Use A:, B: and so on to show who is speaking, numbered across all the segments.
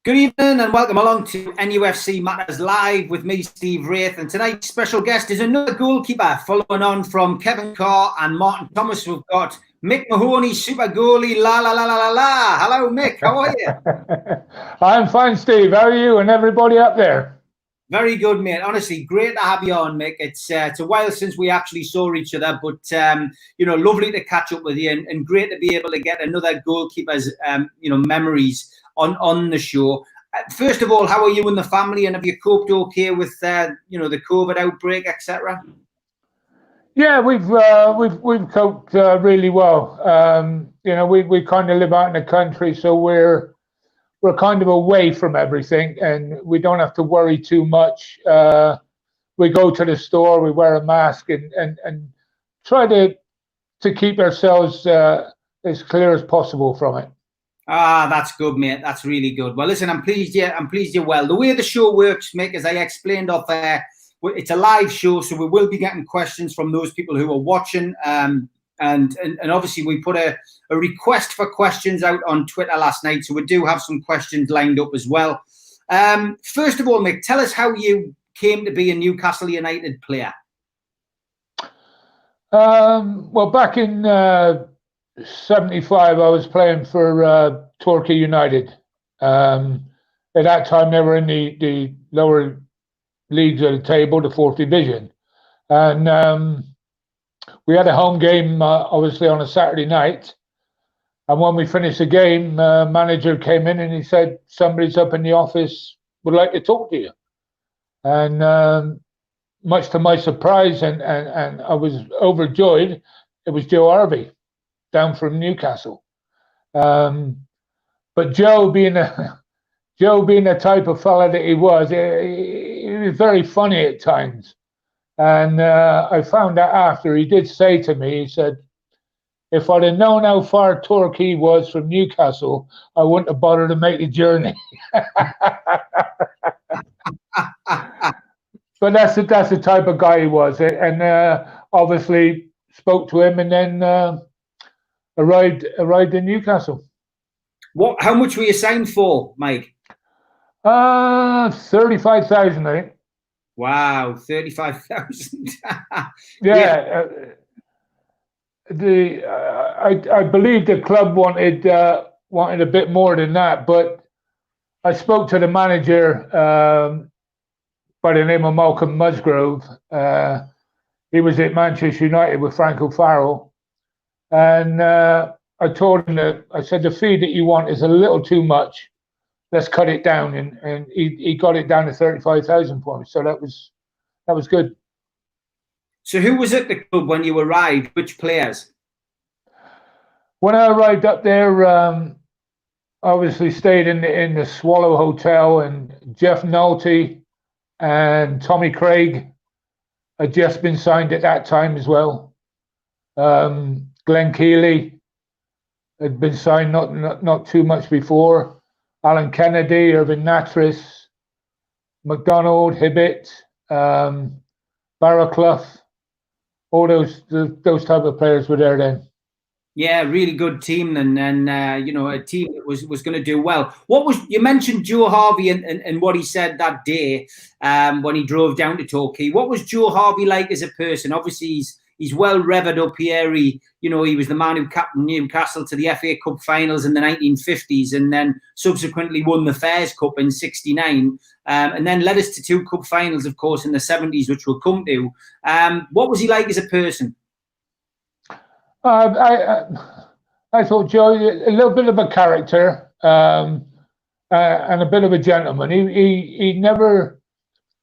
A: Good evening and welcome along to NUFC Matters Live with me, Steve Wraith. And tonight's special guest is another goalkeeper. Following on from Kevin Carr and Martin Thomas, we've got Mick Mahoney, super goalie, la la la la la la. Hello, Mick. How are you?
B: I'm fine, Steve. How are you and everybody up there?
A: Very good, mate. Honestly, great to have you on, Mick. It's a while since we actually saw each other, but lovely to catch up with you and great to be able to get another goalkeeper's memories on the show. First of all, how are you and the family, and have you coped okay with the COVID outbreak, etc.?
B: Yeah, we've coped really well. We kind of live out in the country, so we're kind of away from everything, and we don't have to worry too much. We go to the store, we wear a mask, and try to keep ourselves as clear as possible from it.
A: Ah, that's good, mate. That's really good. Well, listen, I'm pleased you're well. The way the show works, Mick, as I explained off there, it's a live show, so we will be getting questions from those people who are watching. And obviously we put a request for questions out on Twitter last night, so we do have some questions lined up as well. First of all, Mick, tell us how you came to be a Newcastle United player.
B: Well, back in 75, I was playing for Torquay United. At that time, they were in the lower leagues of the table, the fourth division. And we had a home game, obviously, on a Saturday night. And when we finished the game, manager came in and he said, somebody's up in the office, would like to talk to you. And much to my surprise, and I was overjoyed, it was Joe Harvey, down from Newcastle. But Joe being the type of fella that he was very funny at times. And I found out after, he did say to me, he said, if I'd have known how far Torquay was from Newcastle, I wouldn't have bothered to make the journey. But that's the type of guy he was. And obviously spoke to him and then arrived in Newcastle.
A: How much were you signed for, Mike?
B: 35,000, I think.
A: Wow, 35,000.
B: Yeah. I believe the club wanted a bit more than that, but I spoke to the manager by the name of Malcolm Musgrove. He was at Manchester United with Frank O'Farrell. And I told him that, I said, the fee that you want is a little too much. Let's cut it down. And he got it down to 35,000 for me. So that was good.
A: So who was at the club when you arrived? Which players?
B: When I arrived up there, obviously stayed in the Swallow Hotel, and Jeff Nolte and Tommy Craig had just been signed at that time as well. Glenn Keeley had been signed not too much before. Alan Kennedy, Irvin Natris, McDonald, Hibbett, Barraclough, all those type of players were there then.
A: Yeah, really good team, and a team that was going to do well. You mentioned Joe Harvey and what he said that day when he drove down to Torquay. What was Joe Harvey like as a person? Obviously, he's well revered up here. He was the man who captained Newcastle to the FA Cup finals in the 1950s, and then subsequently won the Fairs Cup in '69, and then led us to 2 cup finals, of course, in the '70s, which we'll come to. What was he like as a person?
B: I thought Joe, a little bit of a character, and a bit of a gentleman. He never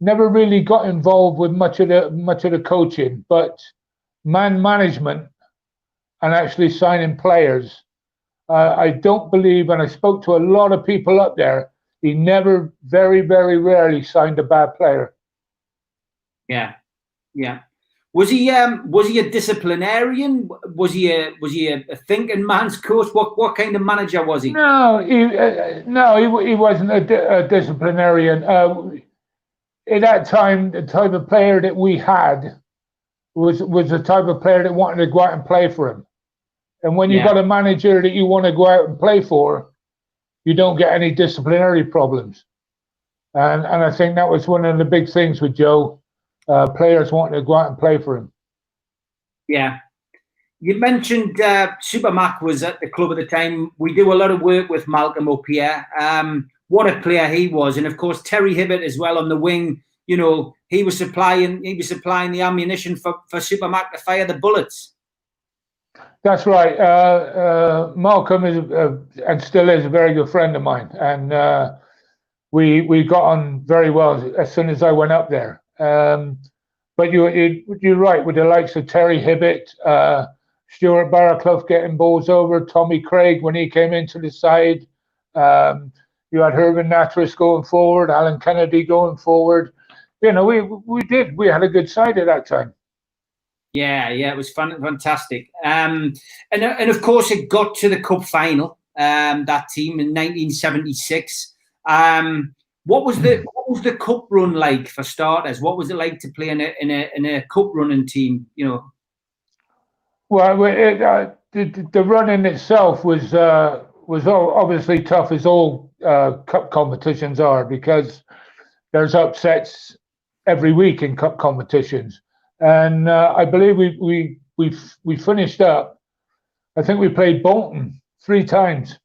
B: really got involved with much of the coaching, but man management and actually signing players. I don't believe, and I spoke to a lot of people up there, he never, very, very rarely signed a bad player.
A: Yeah. Was he a disciplinarian? Was he a thinking man's coach? What kind of manager was he?
B: No, he wasn't a disciplinarian. At that time, the type of player that we had was the type of player that wanted to go out and play for him. And when you got a manager that you want to go out and play for, you don't get any disciplinary problems. And I think that was one of the big things with Joe, players wanting to go out and play for him.
A: Yeah. You mentioned Super Mac was at the club at the time. We do a lot of work with Malcolm up here. What a player he was. And of course, Terry Hibbert as well on the wing. You know, he was supplying the ammunition for Super Mac to fire the bullets.
B: That's right. Malcolm is and still is a very good friend of mine. And we got on very well as soon as I went up there. But you're right, with the likes of Terry Hibbert, Stuart Barraclough getting balls over, Tommy Craig when he came into the side. You had Herman Natras going forward, Alan Kennedy going forward. You know, we had a good side at that time.
A: Yeah, it was fantastic. And of course it got to the cup final. That team in 1976. What was the cup run like for starters? What was it like to play in a cup running team? You know.
B: Well, the run in itself was obviously tough, as all cup competitions are, because there's upsets every week in cup competitions. And I believe we finished up. I think we played Bolton 3 times,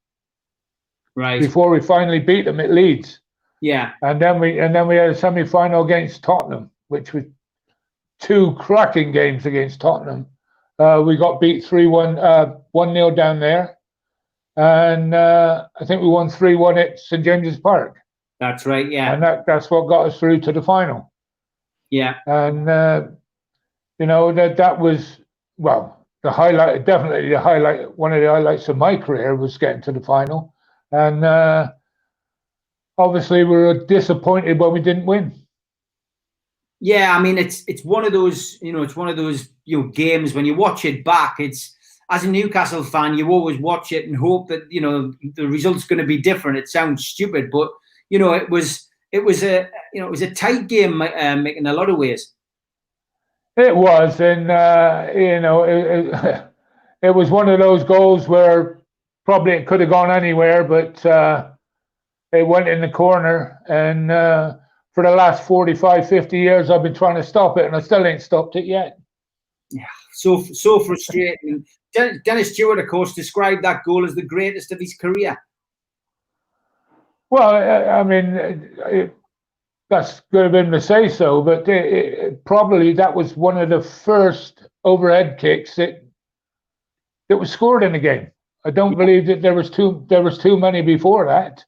A: right,
B: before we finally beat them at Leeds.
A: Yeah,
B: and then we had a semi-final against Tottenham, which was 2 cracking games against Tottenham. We got beat 3-1, 1-0 down there, and I think we won 3-1 at St James's Park.
A: That's right. Yeah,
B: and that's what got us through to the final.
A: Yeah,
B: and you know, that was, well, definitely the highlight. One of the highlights of my career was getting to the final, and obviously we were disappointed when we didn't win.
A: Yeah, I mean, it's one of those, games when you watch it back. It's, as a Newcastle fan, you always watch it and hope that, the result's going to be different. It sounds stupid, but it was a tight game, Mick, in a lot of ways.
B: It was, and it was one of those goals where probably it could have gone anywhere, but it went in the corner. And for the last 45, 50 years, I've been trying to stop it, and I still ain't stopped it yet.
A: Yeah, so frustrating. Dennis Stewart, of course, described that goal as the greatest of his career.
B: Well, I mean, that's good of him to say so, but probably that was one of the first overhead kicks that was scored in the game. I don't believe that there was too many before that,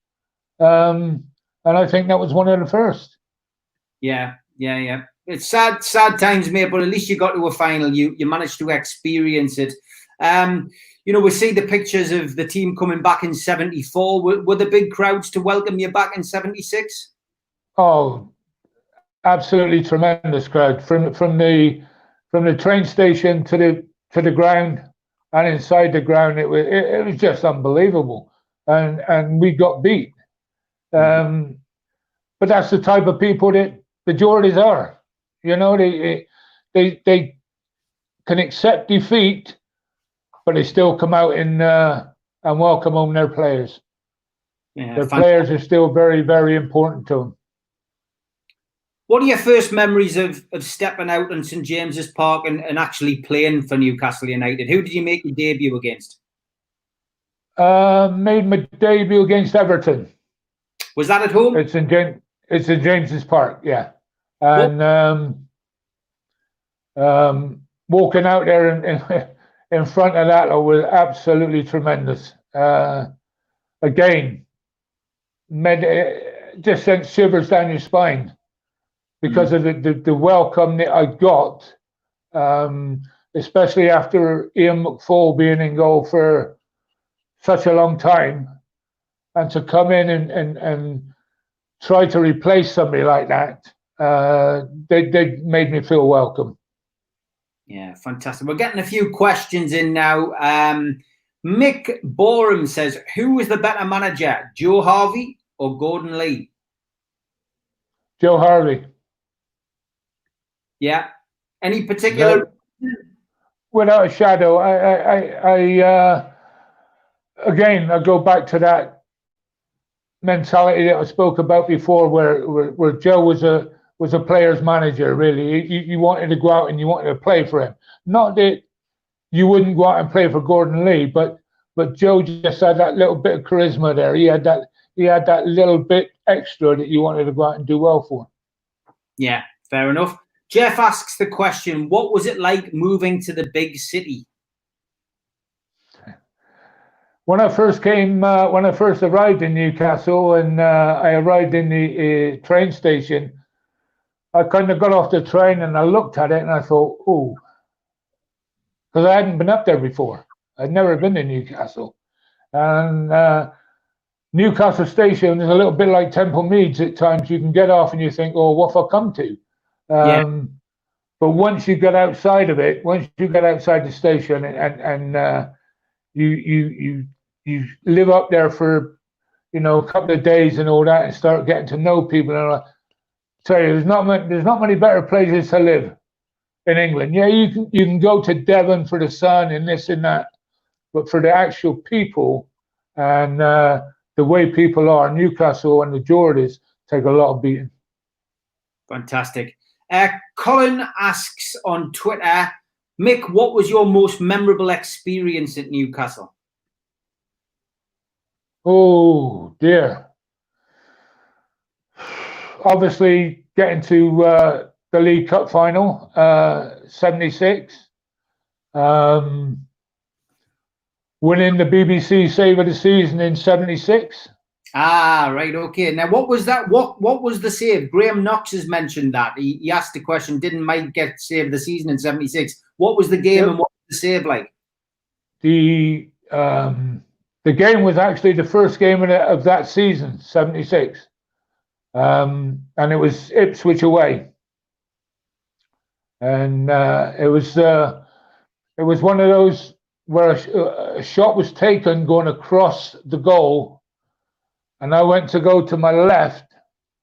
B: and I think that was one of the first. Yeah.
A: It's sad times, mate, but at least you got to a final. You managed to experience it. We see the pictures of the team coming back in '74. Were the big crowds to welcome you back in '76?
B: Oh, absolutely tremendous crowd from the train station to the ground and inside the ground. It was just unbelievable, and we got beat. But that's the type of people that the Geordies are. They can accept defeat, but they still come out and welcome home their players. Yeah, their players are still very, very important to them.
A: What are your first memories of stepping out on St James's Park and actually playing for Newcastle United? Who did you make your debut against?
B: Made my debut against Everton.
A: Was that at home?
B: It's in James's Park, yeah. And walking out there in front of that was absolutely tremendous. Again, just sent shivers down your spine, because of the welcome that I got, especially after Ian McFall being in goal for such a long time, and to come in and try to replace somebody like that, they made me feel welcome.
A: Yeah, fantastic. We're getting a few questions in now. Mick Borum says, who was the better manager, Joe Harvey or Gordon Lee?
B: Joe Harvey.
A: Yeah. Any particular?
B: Without a shadow. I again, I go back to that mentality that I spoke about before, where Joe was a player's manager. Really, you wanted to go out and you wanted to play for him. Not that you wouldn't go out and play for Gordon Lee, but Joe just had that little bit of charisma there. He had that little bit extra that you wanted to go out and do well for.
A: Yeah, fair enough. Jeff asks the question: what was it like moving to the big city?
B: When I first arrived in Newcastle, and I arrived in the train station, I kind of got off the train and I looked at it and I thought, oh, because I hadn't been up there before. I'd never been to Newcastle. And Newcastle Station is a little bit like Temple Meads at times. You can get off and you think, oh, what have I come to? But once you get outside of it, once you get outside the station and you live up there for, a couple of days and all that, and start getting to know people, and I tell you, there's not many better places to live in England. Yeah, you can go to Devon for the sun and this and that, but for the actual people and the way people are, Newcastle and the Geordies take a lot of beating.
A: Fantastic. Colin asks on Twitter, Mick, what was your most memorable experience at Newcastle?
B: Oh dear. Obviously, getting to the League Cup final, 76. Winning the BBC Save of the Season in 76.
A: Ah, right, okay. Now, what was that? What was the save? Graham Knox has mentioned that. He asked the question, didn't Mike get Save of the Season in 76? What was the game and what was the save like?
B: The game was actually the first game of that season, 76. And it was Ipswich away. And it was one of those where a shot was taken going across the goal, and I went to go to my left,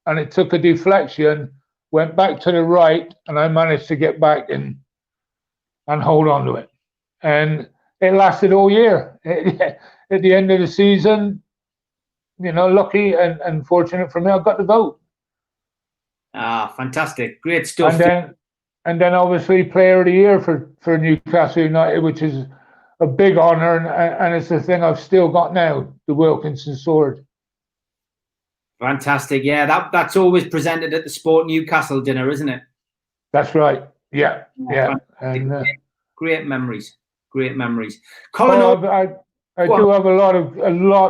B: and it took a deflection, went back to the right, and I managed to get back and hold on to it. And it lasted all year. At the end of the season, lucky and fortunate for me, I got the vote.
A: Ah, fantastic. Great stuff.
B: And then obviously Player of the Year for Newcastle United, which is a big honour, and it's the thing I've still got now, the Wilkinson sword.
A: Fantastic. Yeah, that's always presented at the Sport Newcastle dinner, isn't it?
B: That's right. Yeah. And
A: great memories. Great memories. Colin,
B: I do have a lot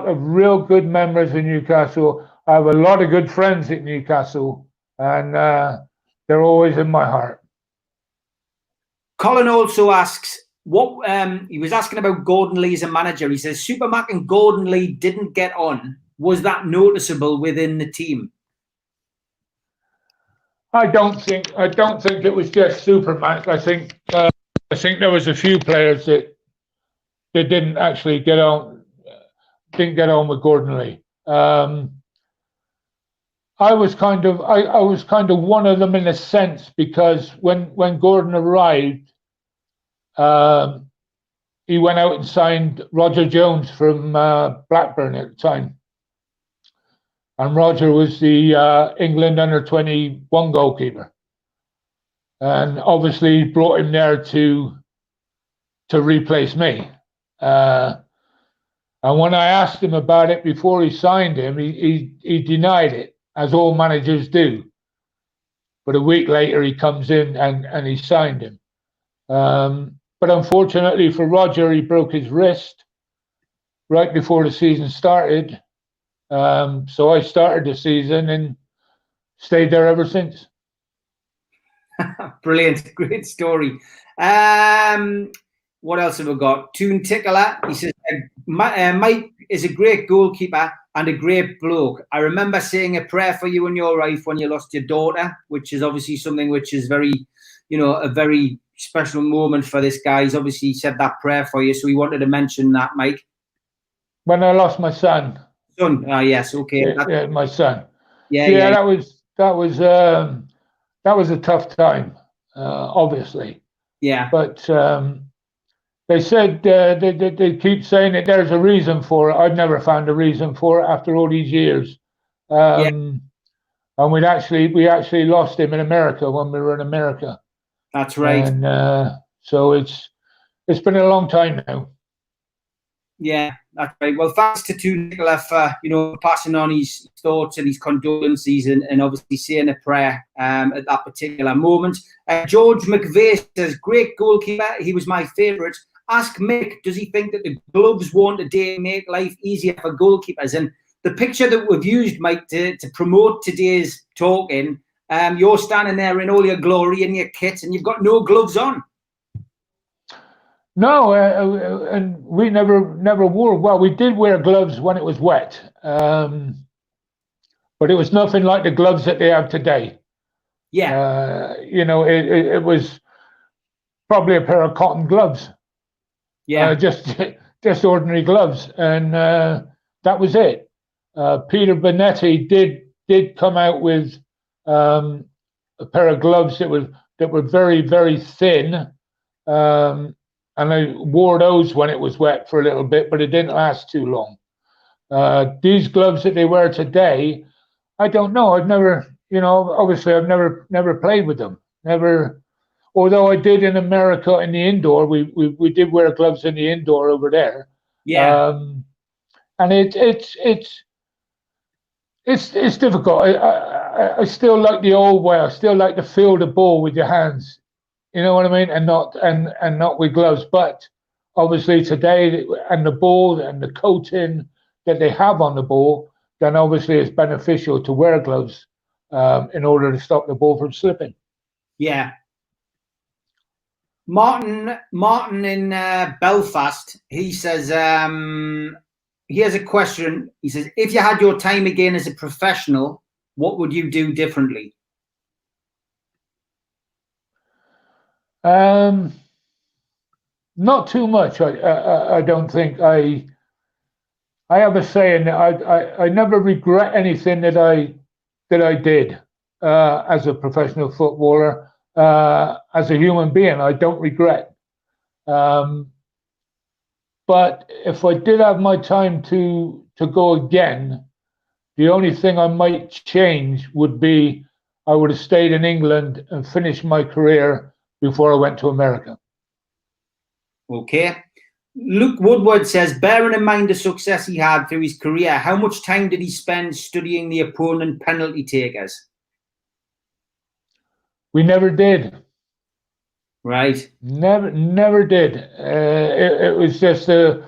B: of real good memories in Newcastle. I have a lot of good friends at Newcastle, and they're always in my heart.
A: Colin also asks, he was asking about Gordon Lee as a manager. He says Supermac and Gordon Lee didn't get on. Was that noticeable within the team?
B: I don't think it was just Supermac. I think there was a few players that didn't actually get on with Gordon Lee. I was kind of one of them in a sense, because when Gordon arrived, he went out and signed Roger Jones from Blackburn at the time. And Roger was the England under-21 goalkeeper. And obviously brought him there to replace me. And when I asked him about it before he signed him, he denied it, as all managers do. But a week later he comes in and he signed him. But unfortunately for Roger, he broke his wrist right before the season started. So I started the season and stayed there ever since.
A: Brilliant, great story. What else have we got? Toon Tickler, he says, Mike is a great goalkeeper and a great bloke. I remember saying a prayer for you and your wife when you lost your daughter, which is obviously something which is very, a very special moment for this guy. He's obviously said that prayer for you, so he wanted to mention that, Mike.
B: When I lost my son.
A: Yes, okay.
B: Yeah, my son.
A: Yeah.
B: That was a tough time, obviously.
A: Yeah.
B: But they said they keep saying that there's a reason for it. I've never found a reason for it after all these years. And we actually lost him in America when we were in America.
A: That's right.
B: And so it's been a long time now.
A: Yeah, that's right. Well, thanks to Nicola for passing on his thoughts and his condolences and obviously saying a prayer at that particular moment. George McVeigh says, "Great goalkeeper. He was my favourite. Ask Mick, does he think that the gloves won't today make life easier for goalkeepers?" And the picture that we've used, Mike, to promote today's talking, you're standing there in all your glory in your kit and you've got no gloves on.
B: No, and we never wore. Well, we did wear gloves when it was wet, but it was nothing like the gloves that they have today.
A: Yeah,
B: it was probably a pair of cotton gloves.
A: Yeah,
B: just ordinary gloves, and that was it. Peter Bonetti did come out with a pair of gloves that were very, very thin. And I wore those when it was wet for a little bit, but it didn't last too long. These gloves that they wear today, I don't know. I've never, obviously I've never played with them. Never, although I did in America in the indoor. We did wear gloves in the indoor over there.
A: Yeah.
B: And it's difficult. I still like the old way. I still like to feel the ball with your hands. You know what I mean? And not with gloves. But obviously today, and the ball and the coating that they have on the ball, then obviously it's beneficial to wear gloves in order to stop the ball from slipping.
A: Yeah. Martin in Belfast, he says, he has a question. He says, if you had your time again as a professional, what would you do differently?
B: Not too much. I don't think. I have a saying that I never regret anything that I did as a professional footballer. As a human being, I don't regret. But if I did have my time to go again, the only thing I might change would be I would have stayed in England and finished my career before I went to America.
A: Okay. Luke Woodward says, bearing in mind the success he had through his career, how much time did he spend studying the opponent penalty takers?
B: We never did.
A: Right.
B: Never did. It was just a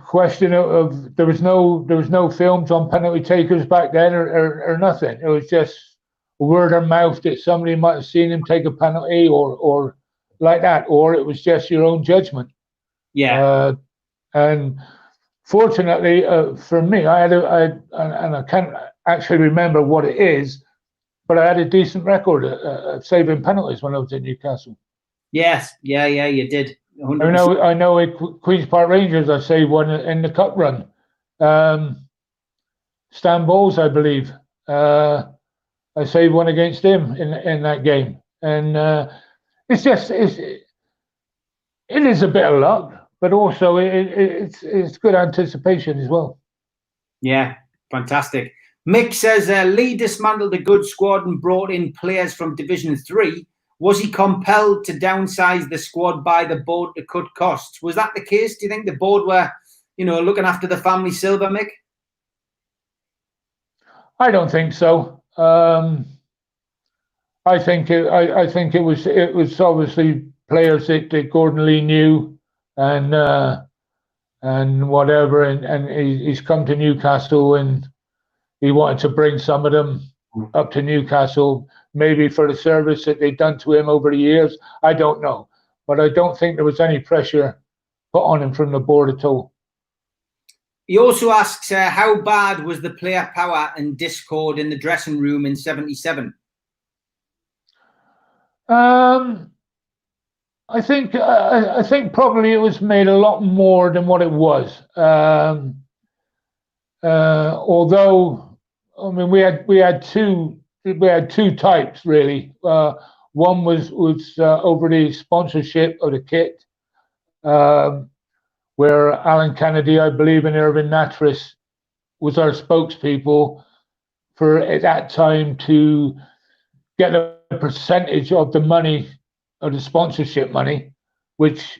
B: question of there was no films on penalty takers back then or nothing. It was just word of mouth that somebody might have seen him take a penalty or like that, or it was just your own judgment.
A: Yeah.
B: And fortunately for me, and I can't actually remember what it is, but I had a decent record of saving penalties when I was in Newcastle.
A: Yes. Yeah, you did.
B: 100%. I know at Queen's Park Rangers, I saved one in the cup run. Stan Bowles, I believe. I saved one against him in that game. And it is a bit of luck, but also it's good anticipation as well.
A: Yeah, fantastic. Mick says Lee dismantled a good squad and brought in players from Division 3. Was he compelled to downsize the squad by the board to cut costs? Was that the case? Do you think the board were, looking after the family silver, Mick?
B: I don't think so. I think it was obviously players that Gordon Lee knew and whatever, and he's come to Newcastle and he wanted to bring some of them up to Newcastle, maybe for the service that they'd done to him over the years. I don't know, but I don't think there was any pressure put on him from the board at all.
A: He also asks, how bad was the player power and discord in the dressing room in '77?
B: I think probably it was made a lot more than what it was. Although, I mean, we had two types really. One was over the sponsorship of the kit, where Alan Kennedy, I believe, and Irvin Nattrass was our spokespeople for at that time to get a percentage of the money, of the sponsorship money, which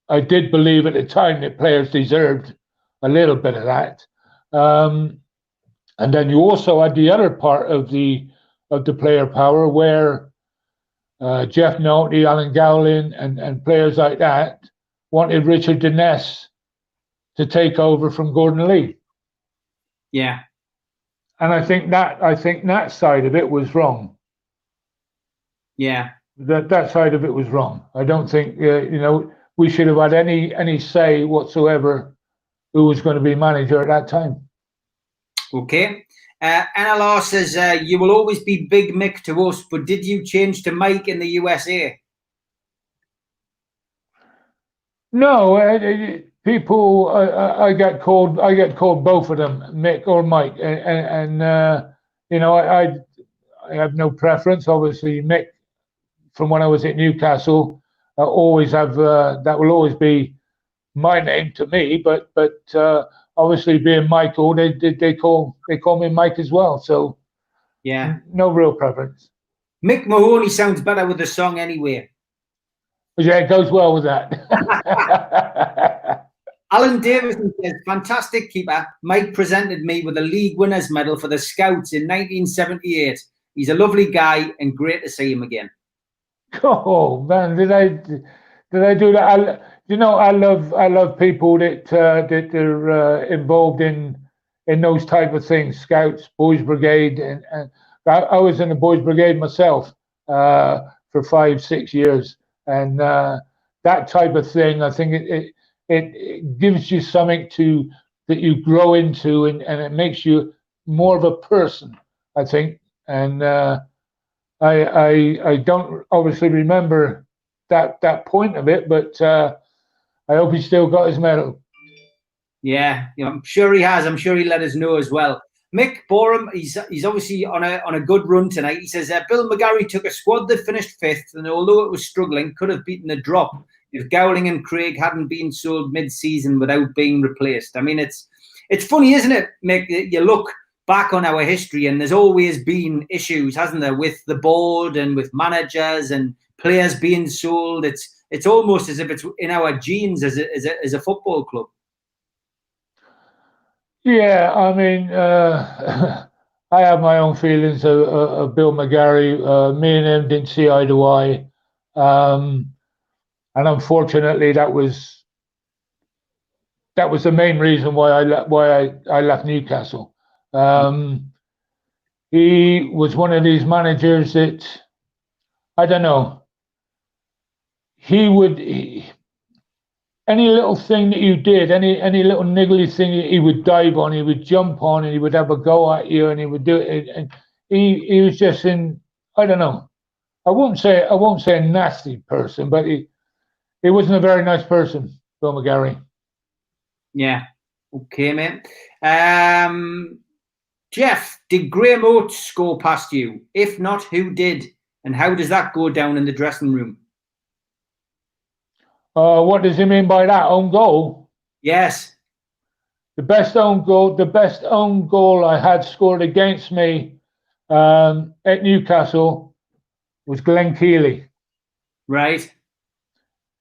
B: I did believe at the time that players deserved a little bit of that. And then you also had the other part of the player power where Jeff Nolte, Alan Gowling, and players like that wanted Richard Denness to take over from Gordon Lee.
A: Yeah.
B: And I think that side of it was wrong.
A: Yeah.
B: That side of it was wrong. I don't think we should have had any say whatsoever who was going to be manager at that time.
A: Okay. NLR says, you will always be Big Mick to us, but did you change to Mike in the USA?
B: No, people. I get called both of them, Mick or Mike, and I have no preference. Obviously, Mick, from when I was at Newcastle, always have that will always be my name to me. But obviously, being Michael, they call me Mike as well. So
A: yeah,
B: no real preference.
A: Mick Mahoney sounds better with the song anyway.
B: Yeah, it goes well with that.
A: Alan Davison says, fantastic keeper. Mike presented me with a league winners medal for the Scouts in 1978. He's a lovely guy and great to see him again.
B: Oh man, did I do that? I love people that are involved in those type of things. Scouts, Boys Brigade, and I was in the Boys Brigade myself for 5-6 years, and that type of thing. I think it gives you something that you grow into, and it makes you more of a person, I think. And I don't obviously remember that point of it, but I hope he still got his medal.
A: Yeah, I'm sure he has. I'm sure he let us know as well. Mick Borum, he's obviously on a good run tonight. He says Bill McGarry took a squad that finished 5th, and although it was struggling, could have beaten a drop if Gowling and Craig hadn't been sold mid-season without being replaced. I mean, it's funny, isn't it, Mick? You look back on our history, and there's always been issues, hasn't there, with the board and with managers and players being sold. It's almost as if it's in our genes as a football club.
B: Yeah, I mean, I have my own feelings of Bill McGarry. Me and him didn't see eye to eye, and unfortunately, that was the main reason why I left Newcastle. He was one of these managers that, I don't know, any little thing that you did, any little niggly thing that he would dive on, he would jump on, and he would have a go at you, and he would do it. And he was just I don't know. I won't say a nasty person, but he wasn't a very nice person, Bill McGarry.
A: Yeah. Okay, mate. Jeff, did Graham Oates score past you? If not, who did? And how does that go down in the dressing room?
B: What does he mean by that? Own goal?
A: Yes.
B: The best own goal I had scored against me at Newcastle was Glenn Keeley.
A: Right.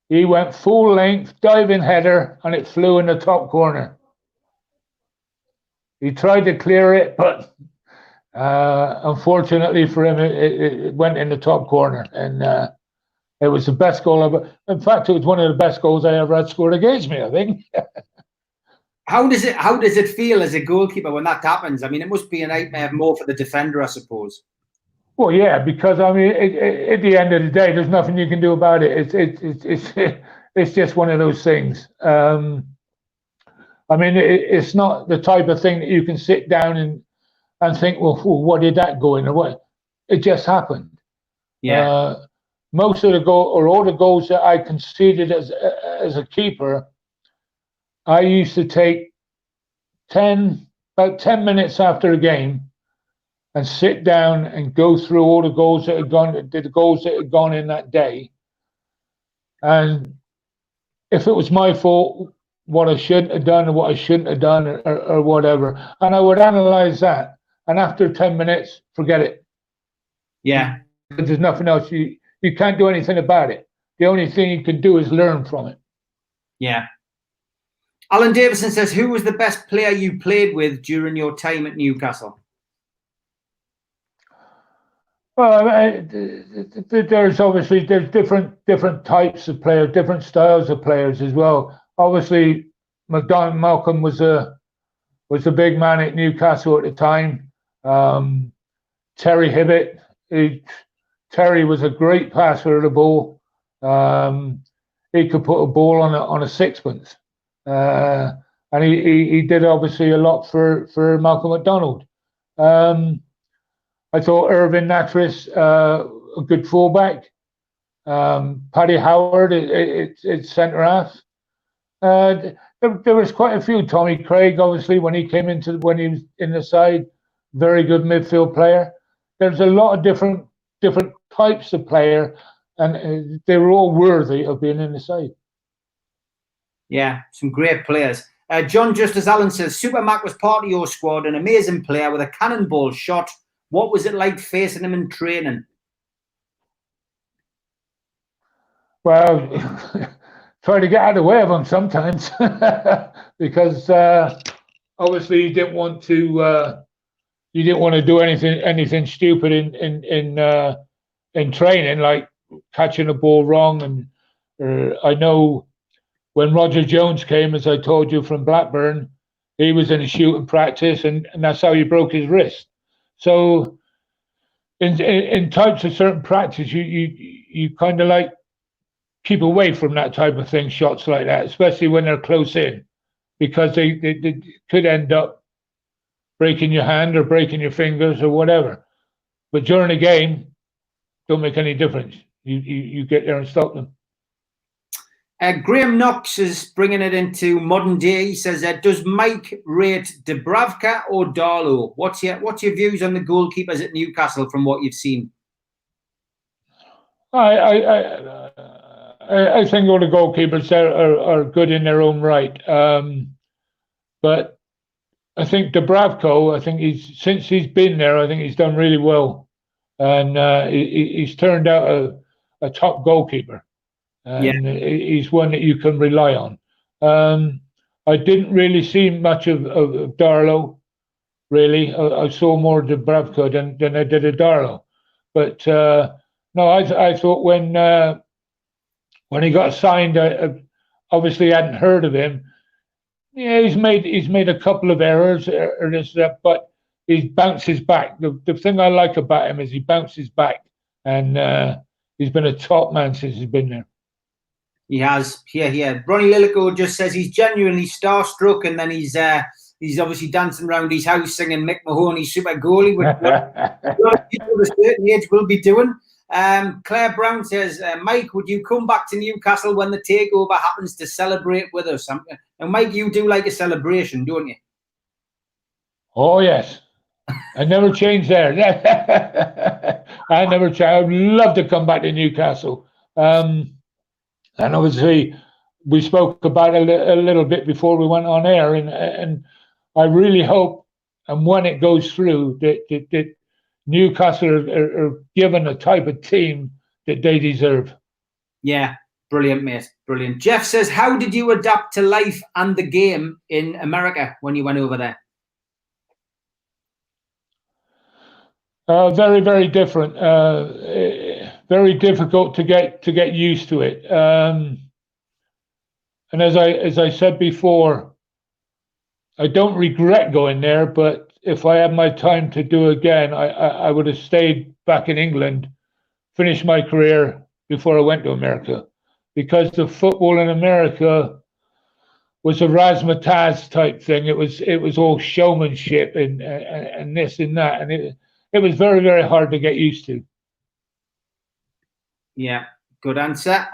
B: He went full length, diving header, and it flew in the top corner. He tried to clear it, but unfortunately for him, it went in the top corner. And it was the best goal ever. In fact, it was one of the best goals I ever had scored against me, I think.
A: How does it feel as a goalkeeper when that happens? I mean, it must be a nightmare more for the defender, I suppose.
B: Well, yeah, because I mean, at the end of the day, there's nothing you can do about it. It's just one of those things. I mean, it's not the type of thing that you can sit down and think, well, what did that go in or what? It just happened.
A: Yeah.
B: Most of the all the goals that I conceded as a keeper, I used to take about 10 minutes after a game and sit down and go through all the goals that had gone in that day. And if it was my fault, what I shouldn't have done and what I shouldn't have done or whatever. And I would analyze that. And after 10 minutes, forget it.
A: Yeah.
B: There's nothing else. You can't do anything about it. The only thing you can do is learn from it.
A: Yeah. Alan Davison says, who was the best player you played with during your time at Newcastle?
B: Well, there's different types of players, different styles of players as well. Obviously, Malcolm was a big man at Newcastle at the time. Terry Hibbett, Terry was a great passer of the ball. He could put a ball on a sixpence, and he did obviously a lot for Malcolm McDonald. I thought Irvin Natris, a good fullback. Paddy Howard, it's centre half. There was quite a few. Tommy Craig, obviously, when he was in the side, very good midfield player. There's a lot of different types of player, and they were all worthy of being in the side.
A: Yeah, some great players. John Justice Allen says, Super Mac was part of your squad, an amazing player with a cannonball shot. What was it like facing him in training?
B: Well, try to get out of the way of him sometimes because obviously you didn't want to do anything stupid in training, like catching a ball wrong. And I know when Roger Jones came, as I told you, from Blackburn, he was in a shooting practice, and that's how he broke his wrist. So in types of certain practice, you kind of like keep away from that type of thing, shots like that, especially when they're close in, because they could end up breaking your hand or breaking your fingers or whatever. But during the game, don't make any difference. You get there and stop them.
A: Graham Knox is bringing it into modern day. He says, does Mike rate Dubravka or Darlow? What's your views on the goalkeepers at Newcastle from what you've seen?
B: I think all the goalkeepers are good in their own right, but I think Dubravka, since he's been there, I think he's done really well, and he's turned out a top goalkeeper. And he's one that you can rely on. I didn't really see much of Darlow, really. I saw more Dubravka than I did of Darlow. But no, I thought when he got signed, I obviously hadn't heard of him. Yeah, he's made a couple of errors or this that, but he bounces back. The thing I like about him is he bounces back, and he's been a top man since he's been there.
A: He has, yeah. Ronnie Lillico just says he's genuinely starstruck, and then he's obviously dancing around his house singing Mick Mahoney Super Goalie, which people of a certain age will be doing. Claire Brown says, Mike, would you come back to Newcastle when the takeover happens to celebrate with us? And Mike, you do like a celebration, don't you?
B: Oh, yes. I never changed there. I never changed. I'd love to come back to Newcastle. And obviously, we spoke about it a little bit before we went on air, and I really hope, and when it goes through, that Newcastle are given a type of team that they deserve.
A: Yeah, brilliant, mate, brilliant. Jeff says, how did you adapt to life and the game in America when you went over there?
B: Very, very different. Very difficult to get used to it. And as I said before, I don't regret going there. But if I had my time to do again, I would have stayed back in England, finished my career before I went to America, because the football in America was a razzmatazz type thing. It was all showmanship and this and that, and it was very, very hard to get used to.
A: Yeah, good answer.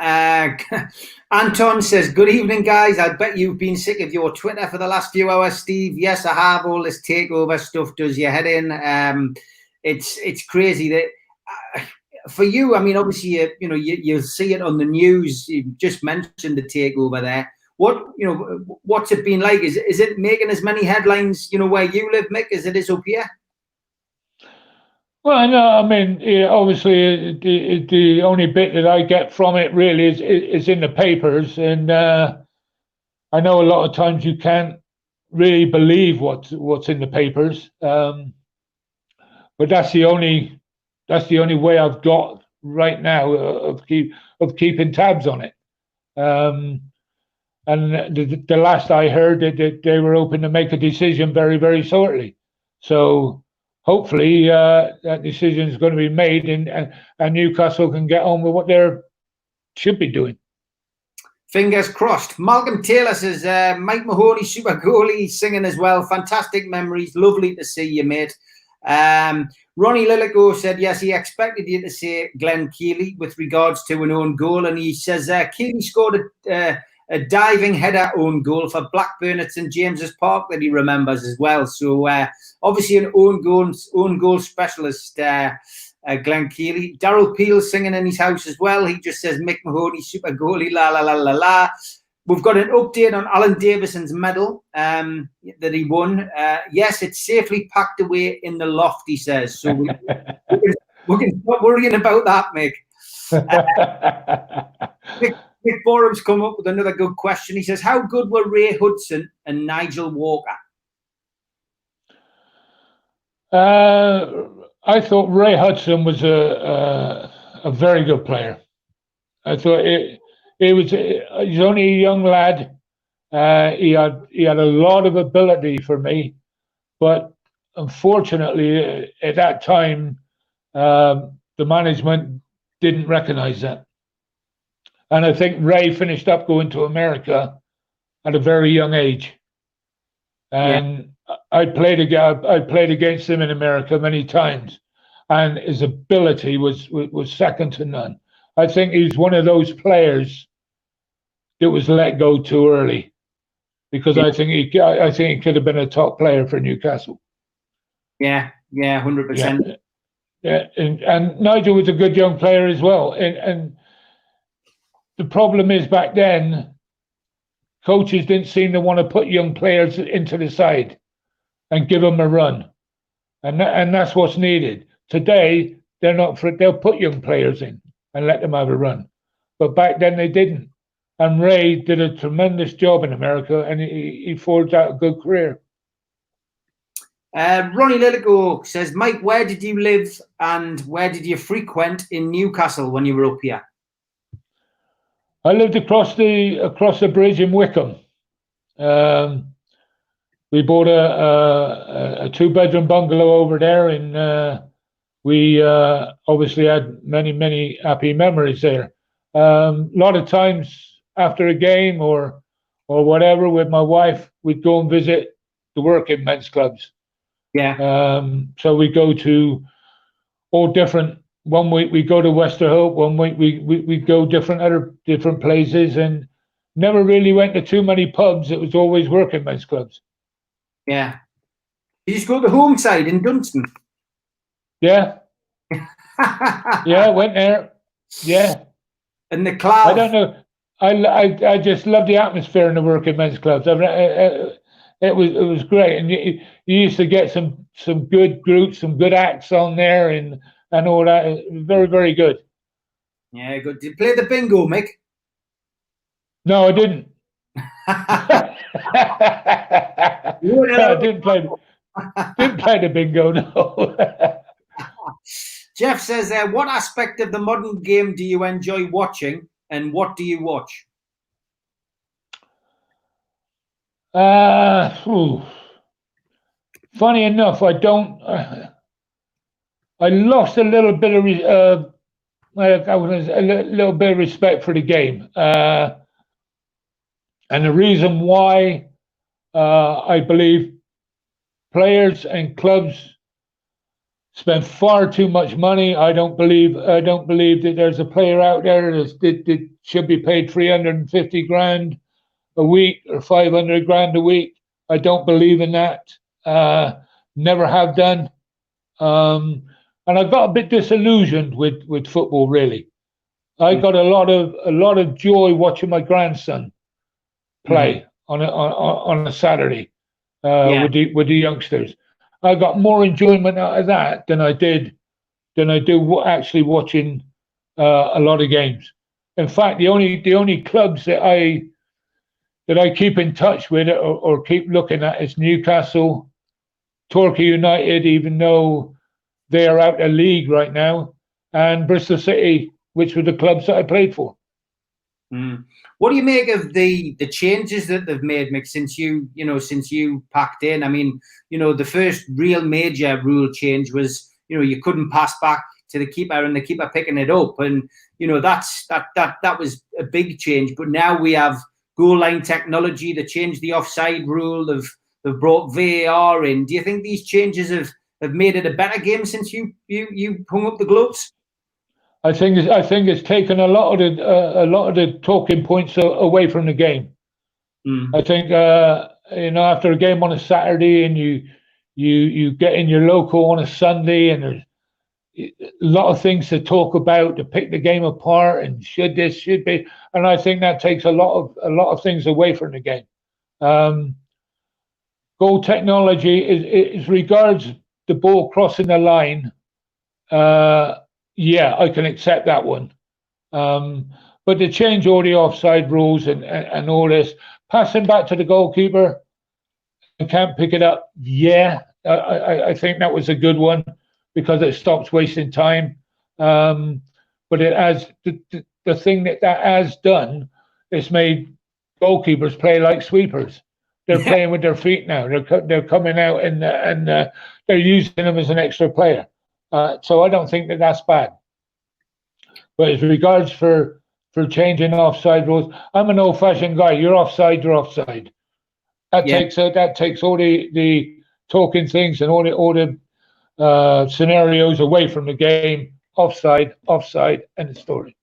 A: Anton says, good evening, guys. I bet you've been sick of your Twitter for the last few hours, Steve. Yes, I have. All this takeover stuff does your head in. It's crazy that for you, I mean, obviously, you'll see it on the news. You just mentioned the takeover there. what's it been like? Is it making as many headlines, where you live, Mick, as it is up here?
B: Well, no, I mean, obviously, the only bit that I get from it really is in the papers, and I know a lot of times you can't really believe what's in the papers, but that's the only way I've got right now of keeping tabs on it. And the last I heard that they were hoping to make a decision very, very shortly. So hopefully that decision is going to be made, and Newcastle can get on with what they should be doing.
A: Fingers crossed. Malcolm Taylor says, Mike Mahoney, super goalie, singing as well. Fantastic memories. Lovely to see you, mate. Ronnie Lillico said, yes, he expected you to say Glenn Keely with regards to an own goal. And he says, Keely scored a diving header own goal for Blackburn at St James's Park that he remembers as well. So obviously an own goal specialist, Glenn Keely. Darryl Peel singing in his house as well. He just says Mick Mahoney, super goalie, la la la la la. We've got an update on Alan Davison's medal that he won. Yes, it's safely packed away in the loft, he says. So we can stop worrying about that, Mick. Mick Borham's come up with another good question. He says, how good were Ray Hudson and Nigel Walker?
B: I thought Ray Hudson was a very good player. I thought he's only a young lad. He had a lot of ability for me, but unfortunately at that time the management didn't recognize that. And I think Ray finished up going to America at a very young age. And I played against him in America many times, and his ability was second to none. I think he's one of those players that was let go too early, because I think he could have been a top player for Newcastle.
A: Yeah, 100%.
B: Yeah, and Nigel was a good young player as well. And the problem is, back then, coaches didn't seem to want to put young players into the side and give them a run, and that's what's needed today. They'll put young players in and let them have a run, but back then they didn't. And Ray did a tremendous job in America, and he forged out a good career.
A: Ronnie Lillico says, Mike, where did you live and where did you frequent in Newcastle when you were up here?
B: I lived across the bridge in Wickham. We bought a 2-bedroom bungalow over there, and we obviously had many happy memories there. A lot of times after a game or whatever with my wife, we'd go and visit the working men's clubs.
A: Yeah.
B: So we go to all different. One week we go to Westerhope. One week we go different places, and never really went to too many pubs. It was always working men's clubs.
A: Yeah. You just go to home side in Dunstan.
B: Yeah. Yeah, went there. Yeah.
A: And the cloud.
B: I don't know. I just love the atmosphere in the working men's clubs. It was great, and you used to get some good groups, some good acts on there, and all that. It was very, very good.
A: Yeah, good. Did you play the bingo, Mick?
B: No, I didn't. I didn't play the bingo. No.
A: Jeff says, what aspect of the modern game do you enjoy watching, and what do you watch?
B: Funny enough, I don't. I lost a little bit of respect for the game, and the reason why, I believe players and clubs spend far too much money. I don't believe that there's a player out there that should be paid 350 grand a week or 500 grand a week. I don't believe in that. Never have done. And I got a bit disillusioned with football, really. I got a lot of joy watching my grandson play on a Saturday
A: Yeah.
B: with the youngsters. I got more enjoyment out of that than I do actually watching a lot of games. In fact, the only clubs that I keep in touch with or keep looking at is Newcastle, Torquay United, even though they are out of league right now, and Bristol City, which were the clubs that I played for.
A: What do you make of the changes that they've made, Mick, since you packed in? I mean, the first real major rule change was, you couldn't pass back to the keeper and the keeper picking it up, and that was a big change. But now we have goal line technology. They changed the offside rule. They've brought VAR in. Do you think these changes have made it a better game since you hung up the gloves?
B: I think it's taken a lot of the talking points away from the game. I think after a game on a Saturday and you get in your local on a Sunday and there's a lot of things to talk about, to pick the game apart and should be, and I think that takes a lot of things away from the game. Goal technology is regards the ball crossing the line. Yeah, I can accept that one. But to change all the offside rules and all this, passing back to the goalkeeper and can't pick it up, yeah, I think that was a good one because it stops wasting time. But it has the thing that has done is made goalkeepers play like sweepers. They're playing with their feet now. They're coming out and they're using them as an extra player. So I don't think that that's bad. But as regards for changing offside rules, I'm an old-fashioned guy. You're offside. You're offside. That takes all the talking things and all the scenarios away from the game. Offside, end of story.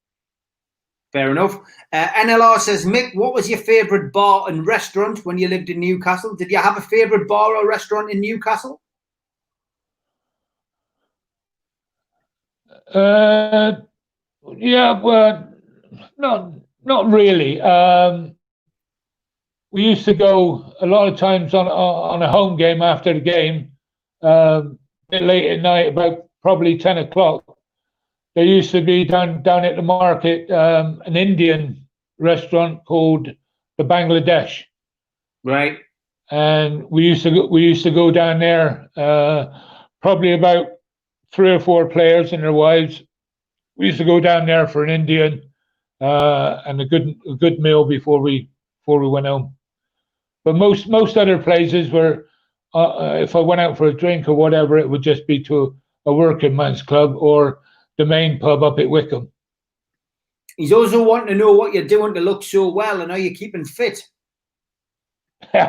A: Fair enough. NLR says, Mick, what was your favourite bar and restaurant when you lived in Newcastle? Did you have a favourite bar or restaurant in Newcastle?
B: Yeah, well, not really. We used to go a lot of times on a home game after the game, a bit late at night, about probably 10 o'clock. There used to be down at the market an Indian restaurant called the Bangladesh.
A: Right.
B: And we used to go down there, probably about 3 or 4 players and their wives. We used to go down there for an Indian and a good meal before we went home. But most other places were, if I went out for a drink or whatever, it would just be to a working man's club or the main pub up at Wickham.
A: He's also wanting to know what you're doing to look so well and how you're keeping fit.
B: No,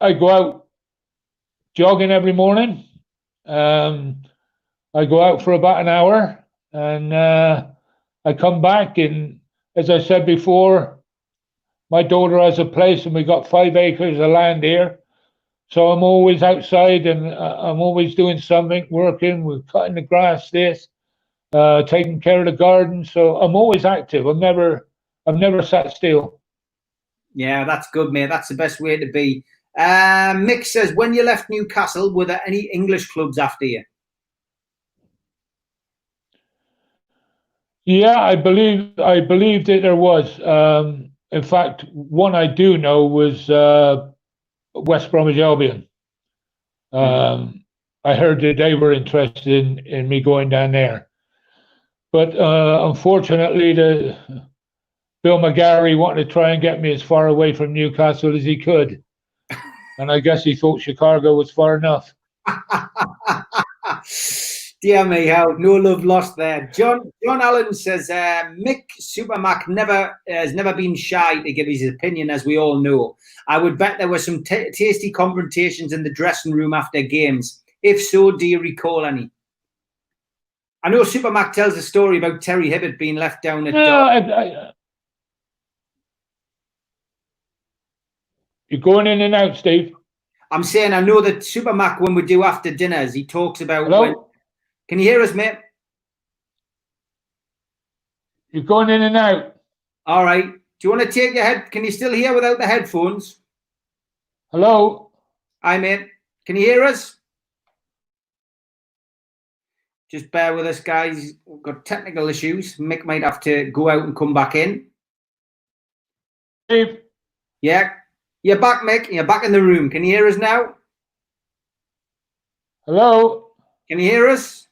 B: I go out jogging every morning. I go out for about an hour and I come back, and as I said before, my daughter has a place and we got 5 acres of land here. So I'm always outside and I'm always doing something, working, we're cutting the grass, taking care of the garden. So I'm always active. I've never sat still.
A: Yeah, that's good, mate. That's the best way to be. Mick says, when you left Newcastle, were there any English clubs after you?
B: Yeah, I believe that there was. In fact, one I do know was West Bromwich Albion. I heard that they were interested in me going down there, but unfortunately, Bill McGarry wanted to try and get me as far away from Newcastle as he could, and I guess he thought Chicago was far enough.
A: Dear me, how no love lost there. John Allen says, Mick Supermac has never been shy to give his opinion, as we all know. I would bet there were some tasty confrontations in the dressing room after games. If so, do you recall any? I know Supermac tells a story about Terry Hibbert being left down at
B: You're going in and out, Steve.
A: I'm saying I know that Supermac, when we do after dinners, he talks about...
B: Hello?
A: Can you hear us, mate?
B: You're going in and out.
A: All right. Do you want to take your head? Can you still hear without the headphones?
B: Hello?
A: Hi, mate. Can you hear us? Just bear with us, guys. We've got technical issues. Mick might have to go out and come back in.
B: Steve?
A: Yeah. You're back, Mick. You're back in the room. Can you hear us now?
B: Hello?
A: Can you hear us?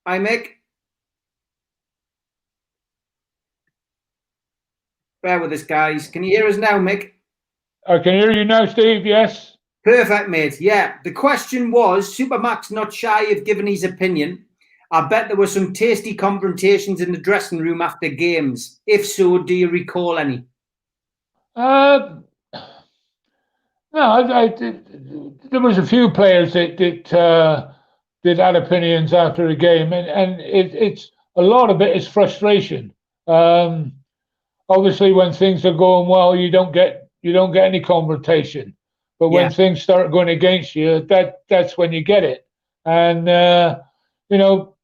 A: Hi, Mick. Bear with us, guys. Can you hear us now, Mick?
B: I can hear you now, Steve, yes.
A: Perfect, mate. Yeah. The question was, Supermax not shy of giving his opinion. I bet there were some tasty confrontations in the dressing room after games. If so, do you recall any?
B: No, there was a few players that had opinions after a game, and it's a lot of it is frustration. Obviously, when things are going well, you don't get any confrontation, but when things start going against you, that's when you get it. And you know,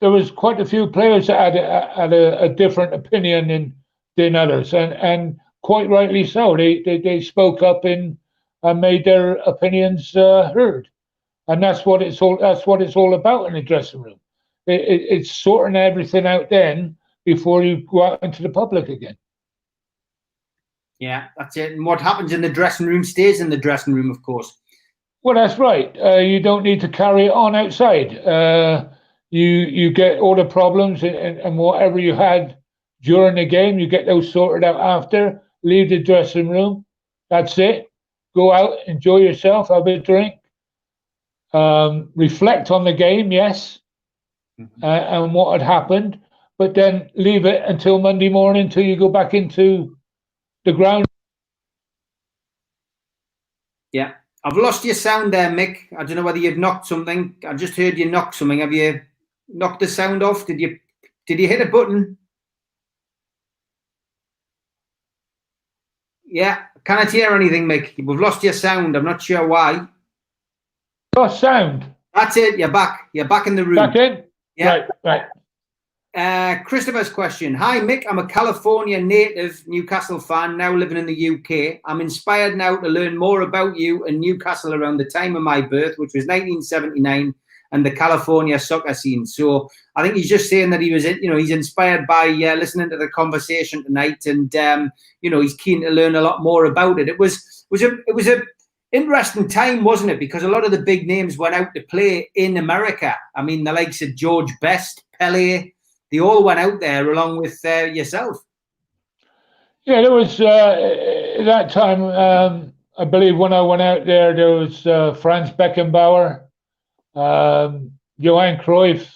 B: there was quite a few players that had a different opinion than others, and quite rightly so. They spoke up and made their opinions heard, and that's what it's all about in the dressing room. It's sorting everything out then before you go out into the public again.
A: Yeah, that's it. And what happens in the dressing room stays in the dressing room, of course.
B: Well, that's right. You don't need to carry it on outside. You get all the problems and whatever you had during the game, you get those sorted out after. Leave the dressing room. That's it. Go out, enjoy yourself, have a drink, reflect on the game, yes, and what had happened, but then leave it until Monday morning until you go back into the ground.
A: Yeah. I've lost your sound there, Mick. I don't know whether you've knocked something. I just heard you knock something. Have you knocked the sound off? Did you hit a button? Yeah. Can't hear anything, Mick. We've lost your sound. I'm not sure why.
B: Lost sound.
A: That's it. You're back. You're back in the room.
B: Back in?
A: Yeah.
B: Right.
A: Christopher's question. Hi, Mick. I'm a California native Newcastle fan, now living in the UK. I'm inspired now to learn more about you and Newcastle around the time of my birth, which was 1979, and the California soccer scene. So I think he's just saying that he was, he's inspired by listening to the conversation tonight, and he's keen to learn a lot more about it. It was a interesting time, wasn't it? Because a lot of the big names went out to play in America. I mean, the likes of George Best, Pele. They all went out there along with yourself. Yeah,
B: there was at that time. I believe when I went out there was Franz Beckenbauer, Johan Cruyff,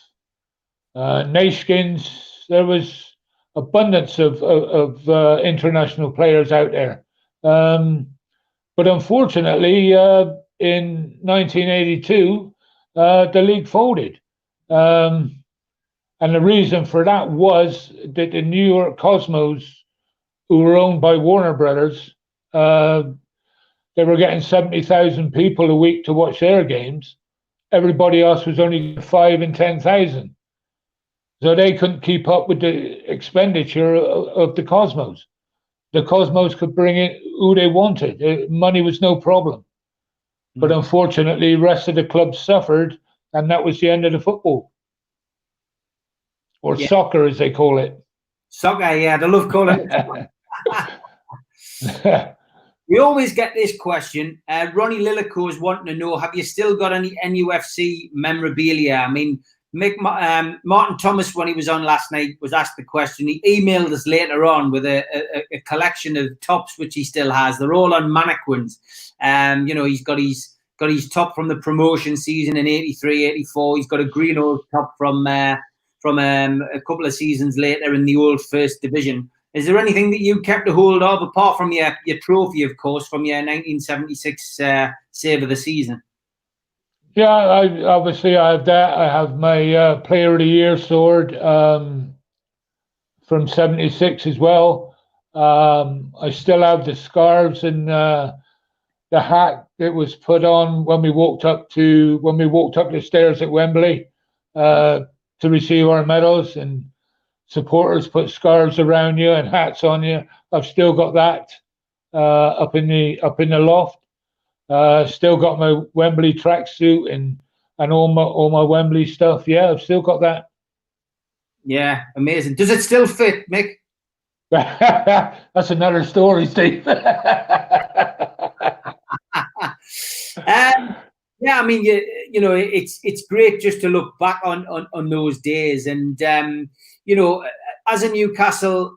B: Neeskens. There was abundance of international players out there. But unfortunately, in 1982, the league folded. And the reason for that was that the New York Cosmos, who were owned by Warner Brothers, they were getting 70,000 people a week to watch their games. Everybody else was only 5,000 and 10,000. So they couldn't keep up with the expenditure of the Cosmos. The Cosmos could bring in who they wanted. Money was no problem. But unfortunately, the rest of the clubs suffered, and that was the end of the football. Or soccer, as they call it.
A: Soccer, yeah, they love calling it. We always get this question. Ronnie Lillico is wanting to know, have you still got any NUFC memorabilia? I mean, Martin Thomas, when he was on last night, was asked the question. He emailed us later on with a collection of tops, which he still has. They're all on mannequins. He's got his top from the promotion season in 83, 84. He's got a green old top from a couple of seasons later in the old First Division. Is there anything that you kept a hold of, apart from your trophy, of course, from your 1976 save of the season?
B: Yeah, I have that. I have my Player of the Year sword from 76 as well. I still have the scarves and the hat that was put on when we walked up the stairs at Wembley. to receive our medals, and supporters put scarves around you and hats on you. I've still got that up in the loft. Still got my Wembley tracksuit and all my Wembley stuff. Yeah, I've still got that.
A: Yeah, amazing. Does it still fit, Mick?
B: That's another story, Steve.
A: Yeah, I mean, you know, it's great just to look back on those days, and you know, as a Newcastle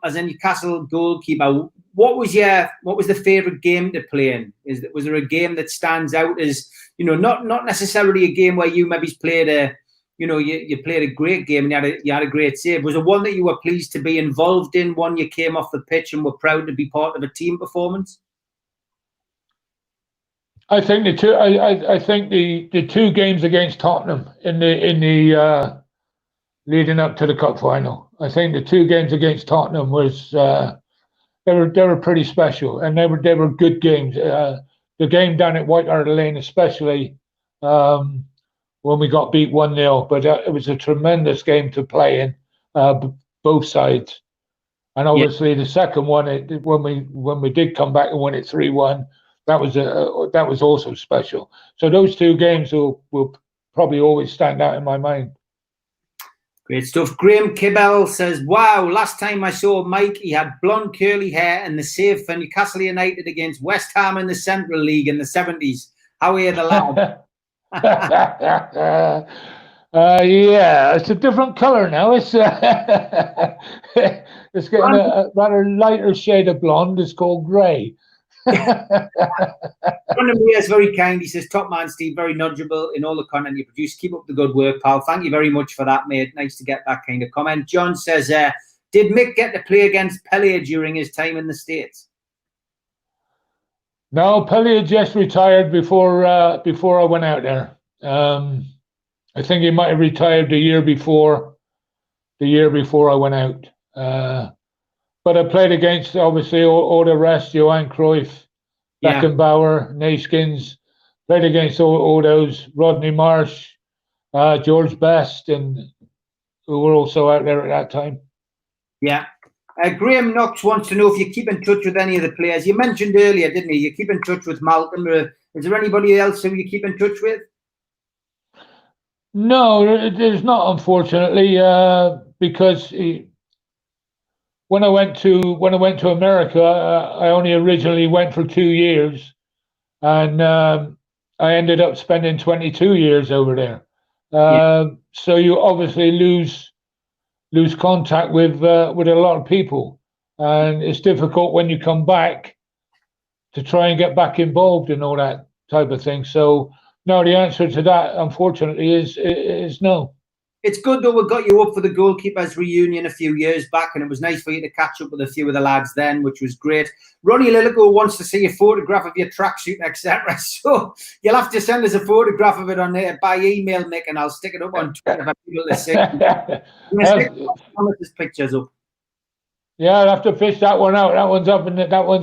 A: goalkeeper, what was the favourite game to play in? Was there a game that stands out as, you know, not necessarily a game where you maybe played a, you know, you played a great game and you had a great save? Was there one that you were pleased to be involved in, one you came off the pitch and were proud to be part of a team performance?
B: I think the two games against Tottenham in the leading up to the cup final. I think the two games against Tottenham was they were pretty special, and they were good games. The game down at White Hart Lane, especially when we got beat 1-0, but it was a tremendous game to play in, both sides. And obviously the second one, when we did come back and win it 3-1. That was also special. So those two games will probably always stand out in my mind.
A: Great stuff. Graham Kibble says, wow, last time I saw Mike, he had blonde curly hair and the save for Newcastle United against West Ham in the Central League in the 70s. How are you, the lad?
B: Yeah, it's a different colour now. It's it's getting a rather lighter shade of blonde. It's called grey.
A: Brandon Weir is very kind. He says, top man, Steve, very knowledgeable in all the content you produce. Keep up the good work, pal. Thank you very much for that, mate. Nice to get that kind of comment. John says, did Mick get to play against Pelé during his time in the States?
B: No, Pelé had just retired before I went out there. I think he might have retired the year before I went out. But I played against, obviously, all the rest, Johan Cruyff, Beckenbauer, Neeskens. Played against all those, Rodney Marsh, George Best, and who were also out there at that time. Yeah.
A: Graham Knox wants to know if you keep in touch with any of the players. You mentioned earlier, didn't you? You keep in touch with Malcolm. Is there anybody else who you keep in touch with?
B: No, there's not, unfortunately, because when I went to America, I only originally went for 2 years, and I ended up spending 22 years over there. So you obviously lose contact with a lot of people, and it's difficult when you come back to try and get back involved in all that type of thing. So no, the answer to that, unfortunately, is no.
A: It's good though, we got you up for the Goalkeepers reunion a few years back, and it was nice for you to catch up with a few of the lads then, which was great. Ronnie Lillico wants to see a photograph of your tracksuit, etc. So you'll have to send us a photograph of it on there by email, Mick, and I'll stick it up on Twitter for people to see. Stick pictures up.
B: Yeah, I'll have to fish that one out. That one's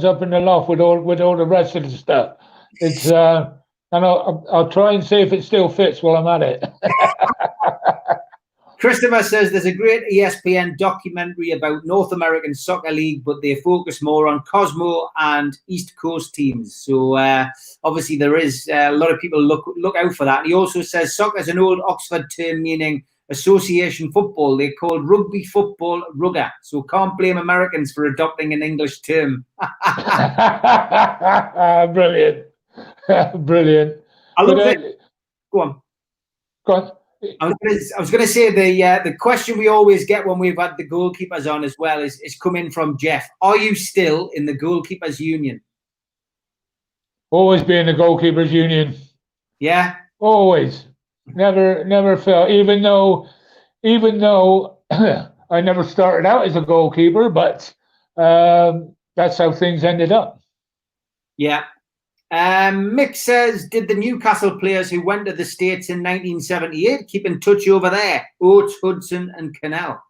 B: up in the loft with all the rest of the stuff. It's and I'll try and see if it still fits while I'm at it.
A: Christopher says there's a great ESPN documentary about North American Soccer League, but they focus more on Cosmo and East Coast teams. So obviously there is a lot of people look out for that. And he also says soccer is an old Oxford term meaning association football. They're called rugby football rugger. So can't blame Americans for adopting an English term.
B: Brilliant. Brilliant.
A: I love it. Go on.
B: Go on.
A: I was going to say the question we always get when we've had the goalkeepers on as well is coming from Jeff. Are you still in the goalkeepers union?
B: Always be in the goalkeepers union.
A: Yeah.
B: Always. Never felt. Even though I never started out as a goalkeeper, but that's how things ended up.
A: Yeah. Mick says, did the Newcastle players who went to the States in 1978 keep in touch over there? Oates, Hudson and Cannell.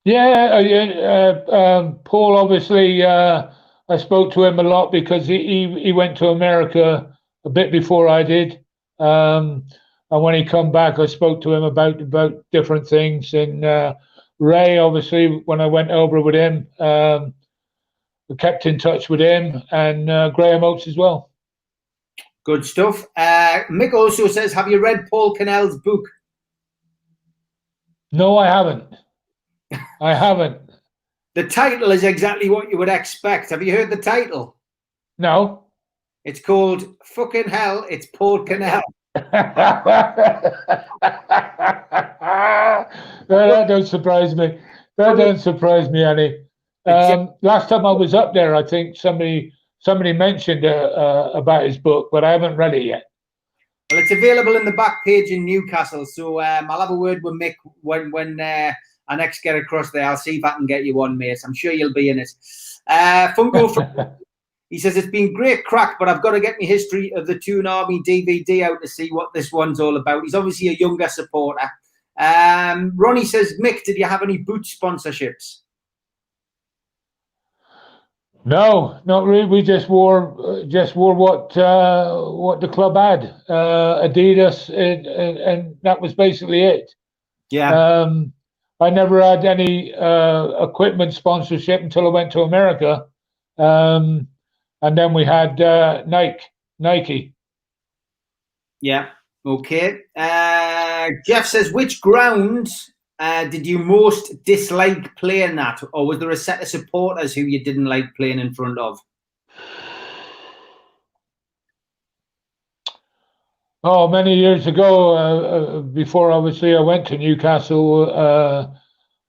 B: Yeah, Paul, obviously, I spoke to him a lot because he went to America a bit before I did. And when he come back, I spoke to him about different things. And Ray, obviously, when I went over with him, I kept in touch with him, and Graham Oates as well.
A: Good stuff. Mick also says, have you read Paul Cannell's book?
B: No, I haven't. I haven't.
A: The title is exactly what you would expect. Have you heard the title?
B: No.
A: It's called Fucking Hell, It's Paul Cannell.
B: That don't surprise me. That don't surprise me any. Last time I was up there, I think somebody mentioned about his book, but I haven't read it yet.
A: Well, it's available in the back page in Newcastle, so I'll have a word with Mick when I next get across there. I'll see if I can get you one, mate. I'm sure you'll be in it. Fungo, he says, it's been great crack, but I've got to get my History of the Toon Army DVD out to see what this one's all about. He's obviously a younger supporter. Ronnie says, Mick, did you have any boot sponsorships?
B: No, not really. We just wore what the club had, Adidas, and that was basically it.
A: Yeah.
B: I never had any equipment sponsorship until I went to America, and then we had Nike.
A: Yeah. Okay. Jeff says, which ground did you most dislike playing at, or was there a set of supporters who you didn't like playing in front of?
B: Oh, many years ago, before obviously I went to Newcastle,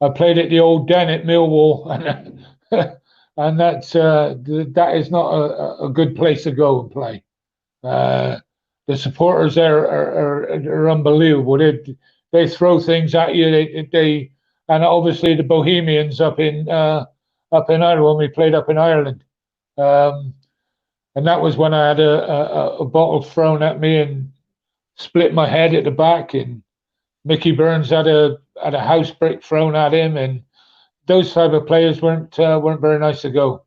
B: I played at the old Den at Millwall, and that is not a good place to go and play. The supporters there are unbelievable. They throw things at you. And obviously the Bohemians up in Ireland, when we played up in Ireland, and that was when I had a bottle thrown at me and split my head at the back, and Mickey Burns had a house brick thrown at him, and those type of players weren't very nice to go.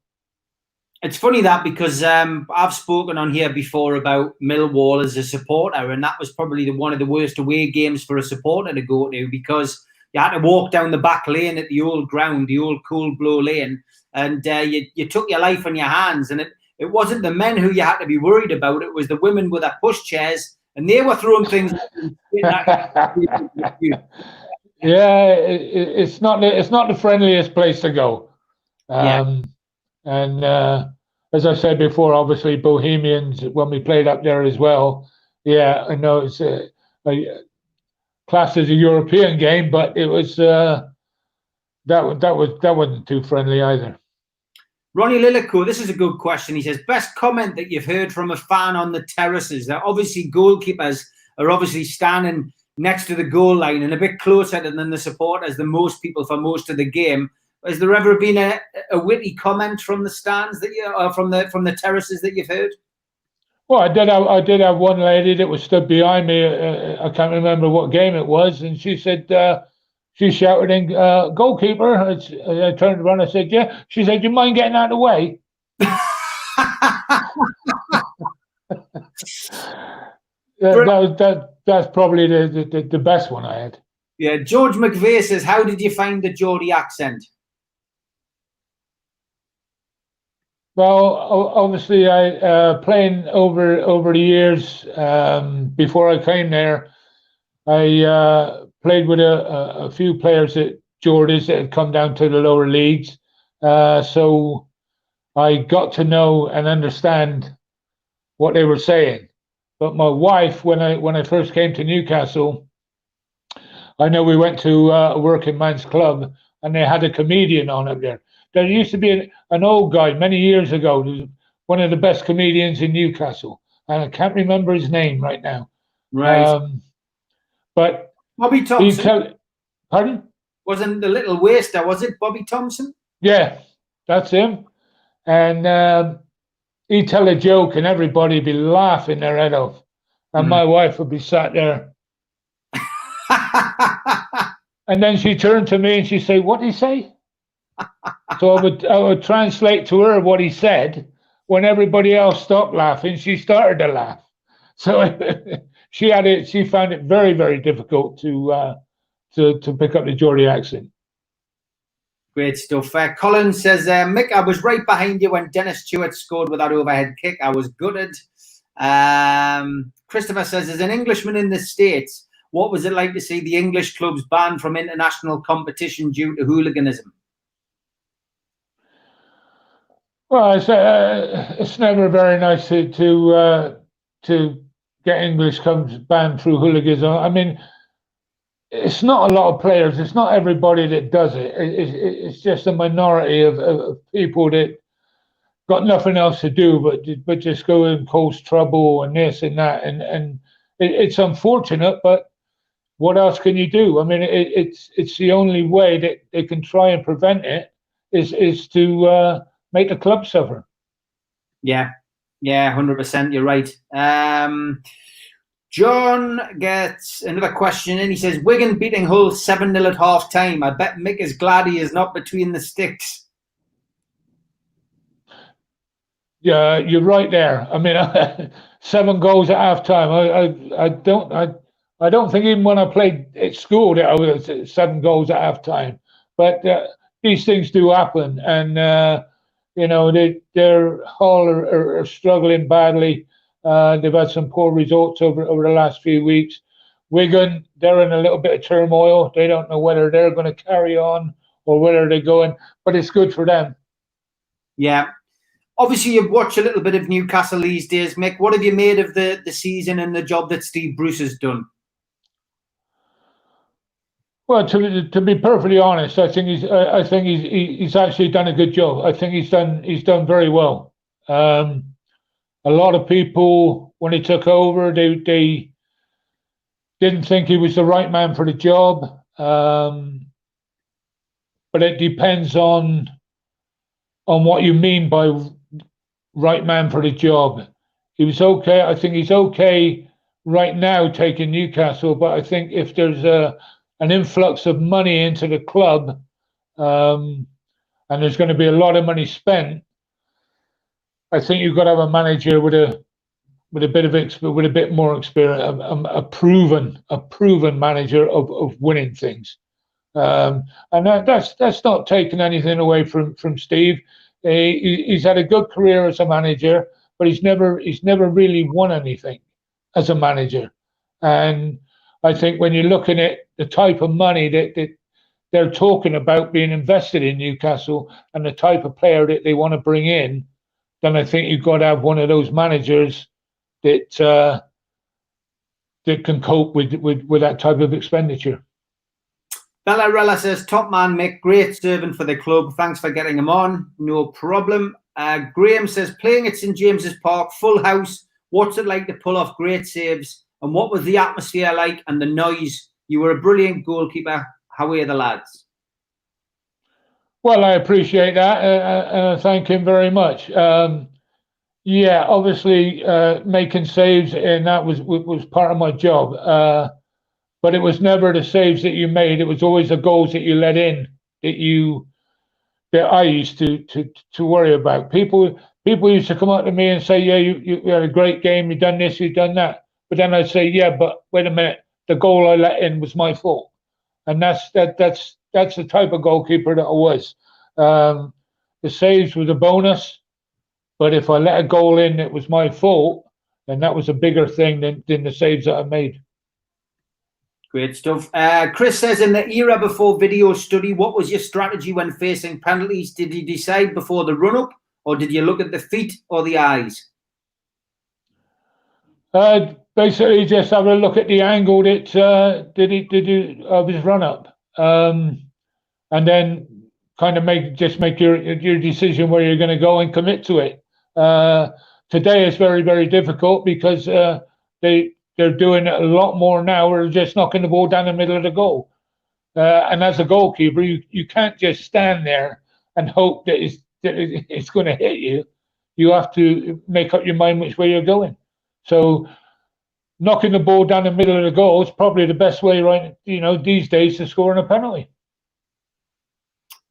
A: It's funny that, because I've spoken on here before about Millwall as a supporter, and that was probably one of the worst away games for a supporter to go to, because you had to walk down the back lane at the old ground, the old Cold Blow lane, and you took your life in your hands. And it wasn't the men who you had to be worried about, it was the women with their pushchairs, and they were throwing things at you.
B: Yeah, it's not the friendliest place to go. And as I said before, obviously Bohemians, when we played up there as well. Yeah, I know it's classed as a European game, but it was that wasn't too friendly either.
A: Ronnie Lillico, this is a good question. He says, best comment that you've heard from a fan on the terraces. That obviously goalkeepers are obviously standing next to the goal line and a bit closer than the supporters than most people for most of the game. Has there ever been a witty comment from the stands that from the terraces that you've heard?
B: Well, I did have one lady that was stood behind me. I can't remember what game it was, and she said she shouted in goalkeeper. I turned around. I said, yeah. She said, do you mind getting out of the way? That's probably the best one I had.
A: Yeah. George McVeigh says, how did you find the Geordie accent?
B: Well, obviously, I playing over the years. Before I came there, I played with a few players at Geordie's that had come down to the lower leagues. So I got to know and understand what they were saying. But my wife, when I first came to Newcastle, I know we went to a working man's club, and they had a comedian on up there. There used to be an old guy many years ago, one of the best comedians in Newcastle, and I can't remember his name right now.
A: Right.
B: But
A: Bobby Thompson.
B: Pardon?
A: Wasn't the little waster, was it Bobby Thompson?
B: Yeah, that's him. And he'd tell a joke and everybody would be laughing their head off. And my wife would be sat there. And then she turned to me and she'd say, what did he say? So I would translate to her what he said. When everybody else stopped laughing, she started to laugh. So she found it very, very difficult to pick up the Geordie accent.
A: Great stuff. Colin says, Mick, I was right behind you when Dennis Stewart scored with that overhead kick. I was gutted. Christopher says, as an Englishman in the States, what was it like to see the English clubs banned from international competition due to hooliganism?
B: Well, it's never very nice to get English clubs banned through hooliganism. I mean, it's not a lot of players. It's not everybody that does it. It's just a minority of people that got nothing else to do but just go and cause trouble and this and that. And it's unfortunate, but what else can you do? I mean, it's the only way that they can try and prevent it is to make the club suffer.
A: Yeah, 100%. You're right. John gets another question in. He says, Wigan beating Hull 7-0 at half time. I bet Mick is glad he is not between the sticks.
B: Yeah, you're right there. I mean, 7 goals at half time. I don't think even when I played at school that I was at 7 goals at half time. But these things do happen, and they're Hull are struggling badly. They've had some poor results over the last few weeks. Wigan, they're in a little bit of turmoil. They don't know whether they're going to carry on or whether they're going, but it's good for them.
A: Yeah. Obviously, you've watched a little bit of Newcastle these days, Mick. What have you made of the season and the job that Steve Bruce has done?
B: Well, to be perfectly honest, I think he's actually done a good job. I think he's done very well. A lot of people, when he took over, they didn't think he was the right man for the job. But it depends on what you mean by right man for the job. He was okay. I think he's okay right now taking Newcastle, but I think if there's an influx of money into the club, and there's going to be a lot of money spent, I think you've got to have a manager with a bit more experience, a proven manager of winning things. And that's not taking anything away from Steve. He's had a good career as a manager, but he's never really won anything as a manager. And I think when you're looking at the type of money that they're talking about being invested in Newcastle and the type of player that they want to bring in, then I think you've got to have one of those managers that can cope with that type of expenditure.
A: Bella Rella says, top man, Mick, great servant for the club. Thanks for getting him on. No problem. Graham says, playing at St James's Park, full house. What's it like to pull off great saves? And what was the atmosphere like and the noise? You were a brilliant goalkeeper. How are the lads?
B: Well, I appreciate that, and I thank him very much. Yeah, obviously making saves, and that was part of my job. But it was never the saves that you made; it was always the goals that you let in that I used to worry about. People used to come up to me and say, "Yeah, you had a great game. You done this, you done that." But then I'd say, "Yeah, but wait a minute. The goal I let in was my fault," and that's the type of goalkeeper that I was. The saves was a bonus, but if I let a goal in, it was my fault, then that was a bigger thing than the saves that I made.
A: Great stuff. Chris says, in the era before video study, what was your strategy when facing penalties? Did you decide before the run-up, or did you look at the feet or the eyes?
B: Basically, just have a look at the angle that did he of his run-up, and then kind of make your decision where you're going to go and commit to it. Today is very, very difficult because they're doing it a lot more now. We're just knocking the ball down the middle of the goal. And as a goalkeeper, you can't just stand there and hope that it's going to hit you. You have to make up your mind which way you're going. So knocking the ball down the middle of the goal is probably the best way, right? These days to scoring a penalty.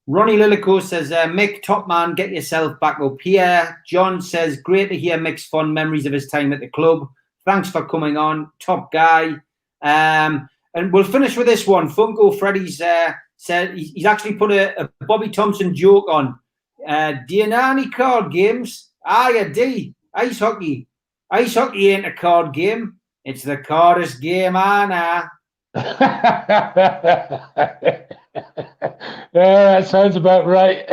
A: Ronnie Lillico says, Mick, top man, get yourself back up here. John says, great to hear Mick's fond memories of his time at the club. Thanks for coming on, top guy. And we'll finish with this one. Funko Freddy's said he's actually put a Bobby Thompson joke on. Do you know any card games? I do. Ice hockey. Ice hockey ain't a card game. It's the cardest game I know.
B: Yeah, that sounds about right.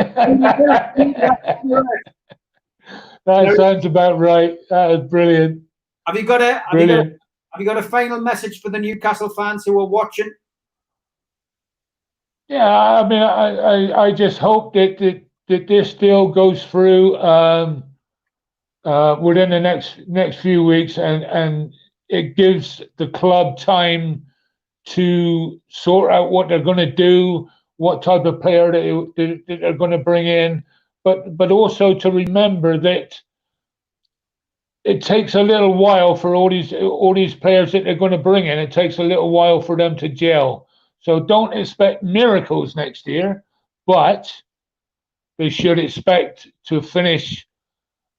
B: That sounds about right. That is brilliant.
A: Have you got a final message for the Newcastle fans who are watching?
B: Yeah, I mean, I just hope that this deal goes through within the next few weeks, and it gives the club time to sort out what they're going to do, what type of player that they're going to bring in, but also to remember that it takes a little while for all these players that they're going to bring in. It takes a little while for them to gel. So don't expect miracles next year, but they should expect to finish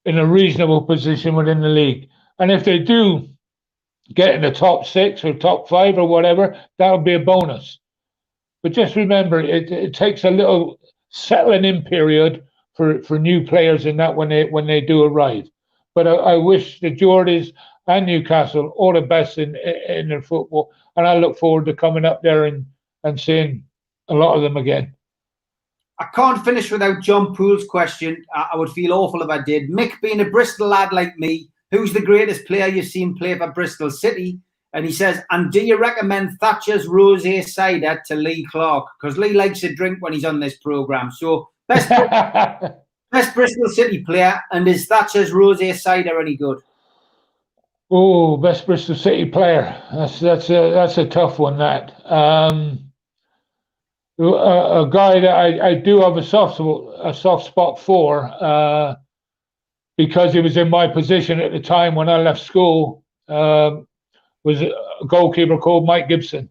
B: in a reasonable position within the league. And if they do get in the top 6 or top 5 or whatever, that'll be a bonus. But just remember, it takes a little settling in period for new players in that when they do arrive. But I wish the Geordies and Newcastle all the best in their football, and I look forward to coming up there and seeing a lot of them again.
A: I can't finish without John Poole's question. I would feel awful if I did. Mick, being a Bristol lad like me, who's the greatest player you've seen play for Bristol City? And he says, and do you recommend Thatcher's Rosé Cider to Lee Clark? Because Lee likes a drink when he's on this programme. So best Bristol City player, and is Thatcher's Rosé Cider any good?
B: Oh, best Bristol City player. That's a tough one. That a guy that I do have a soft spot for, because he was in my position at the time when I left school. Was a goalkeeper called Mike Gibson.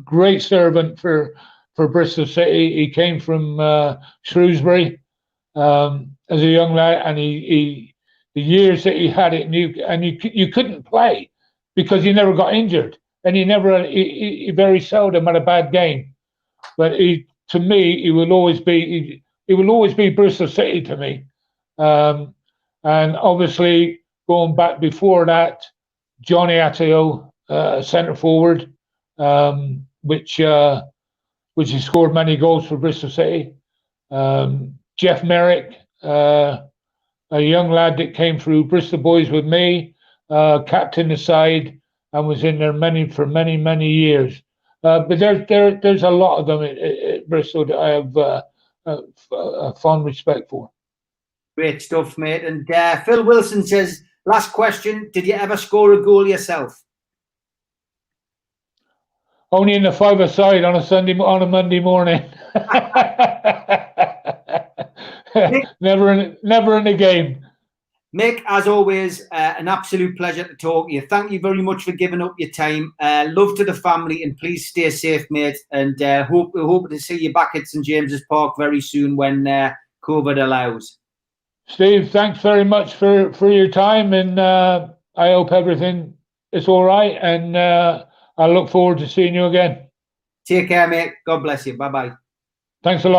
B: Great servant for Bristol City. He came from Shrewsbury as a young lad, and the years that he had at and you couldn't play because he never got injured, and he very seldom had a bad game. But to me, he will always be Bristol City to me. And obviously, going back before that, Johnny Atteo, centre forward, which he scored many goals for Bristol City. Jeff Merrick, a young lad that came through Bristol Boys with me, captained the side and was in there for many years. But there's a lot of them at Bristol that I have a fond respect for.
A: Great stuff, mate. And Phil Wilson says, last question, did you ever score a goal yourself?
B: Only in the five-a-side on a Monday morning. Never in the game.
A: Mick, as always, an absolute pleasure to talk to you. Thank you very much for giving up your time. Love to the family, and please stay safe, mate. And hope to see you back at St James's Park very soon when COVID allows.
B: Steve, thanks very much for your time, and I hope everything is all right, and I look forward to seeing you again.
A: Take care, mate. God bless you. Bye-bye.
B: Thanks a lot.